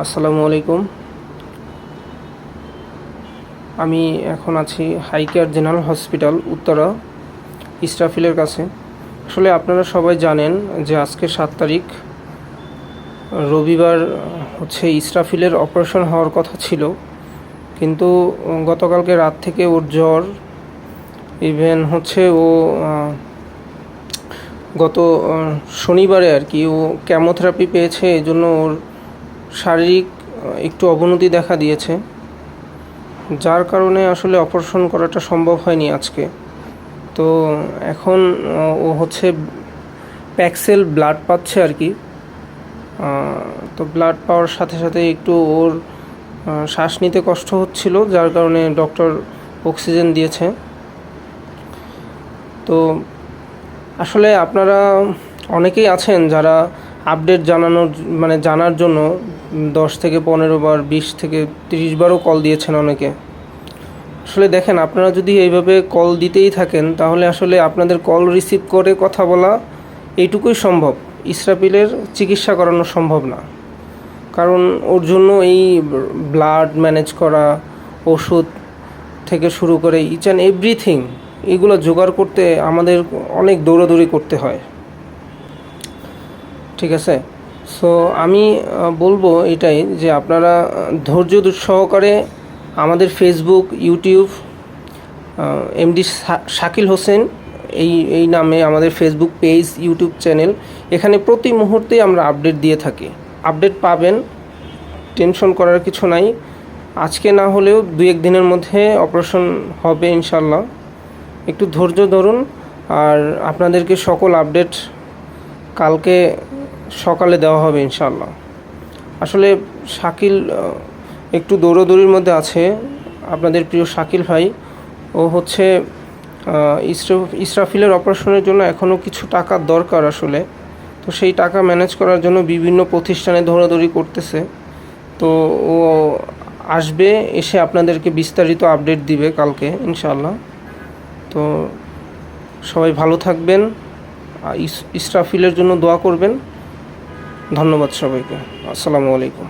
আসসালামু আলাইকুম। আমি এখন আছি hi care general hospital Uttara ইসরাফিলের কাছে। আসলে আপনারা সবাই জানেন যে আজকে 7 তারিখ রবিবার ইসরাফিলের অপারেশন হওয়ার কথা ছিল, কিন্তু গতকালকে রাত থেকে ওর জ্বর, ইভেন ও গত শনিবারে আর কি ও কেমোথেরাপি পেয়েছে, এই জন্য ওর শারীরিক একটু অবনতি দেখা দিয়েছে, যার কারণে আসলে অপারেশন করাটা সম্ভব হয়নি আজকে। তো এখন ও প্যাক্সেল ব্লাড পাচ্ছে আর কি। তো ব্লাড পাওয়ার সাথে সাথে একটু ওর শ্বাস নিতে কষ্ট হচ্ছিল, যার কারণে ডক্টর অক্সিজেন দিয়েছে। তো আসলে আপনারা অনেকেই আছেন যারা আপডেট জানার জন্য 10 থেকে 15 বার, 20 থেকে 30 বারও কল দিয়েছেন অনেকে। আসলে দেখেন, আপনারা যদি এইভাবে কল দিতেই থাকেন তাহলে আসলে আপনাদের কল রিসিভ করে কথা বলা এইটুকুই সম্ভব, ইসরাফিলের চিকিৎসা করানো সম্ভব না। কারণ ওর জন্য এই ব্লাড ম্যানেজ করা, ওষুধ থেকে শুরু করে ইচ অ্যান্ড এভরিথিং, এগুলো জোগাড় করতে আমাদের অনেক দৌড়াদৌড়ি করতে হয়, ঠিক আছে? সো আমি বলবো এটাই যে আপনারা ধৈর্য সহকারে আমাদের Facebook, YouTube, MD Shakil Hossain এই নামে আমাদের ফেসবুক পেজ, ইউটিউব চ্যানেল, এখানে প্রতি মুহূর্তেই আমরা আপডেট দিয়ে থাকি। আপডেট পাবেন, টেনশন করার কিছু নাই। আজকে না হলেও 2-1 দিনের মধ্যে অপারেশন হবে ইনশাল্লাহ। একটু ধৈর্য ধরুন, আর আপনাদেরকে সকল আপডেট কালকে সকালে দেওয়া হবে ইনশাল্লাহ। আসলে শাকিল একটু দৌড়াদৌড়ির মধ্যে আছে, আপনাদের প্রিয় শাকিল ভাই। ও ইসরাফিলের অপারেশনের জন্য এখনও কিছু টাকার দরকার আসলে। তো সেই টাকা ম্যানেজ করার জন্য বিভিন্ন প্রতিষ্ঠানে দৌড়াদৌড়ি করতেছে। তো ও আসবে, এসে আপনাদেরকে বিস্তারিত আপডেট দিবে কালকে ইনশাল্লাহ। তো সবাই ভালো থাকবেন, ইসরাফিলের জন্য দোয়া করবেন। ধন্যবাদ সবাইকে। আসসালামু আলাইকুম।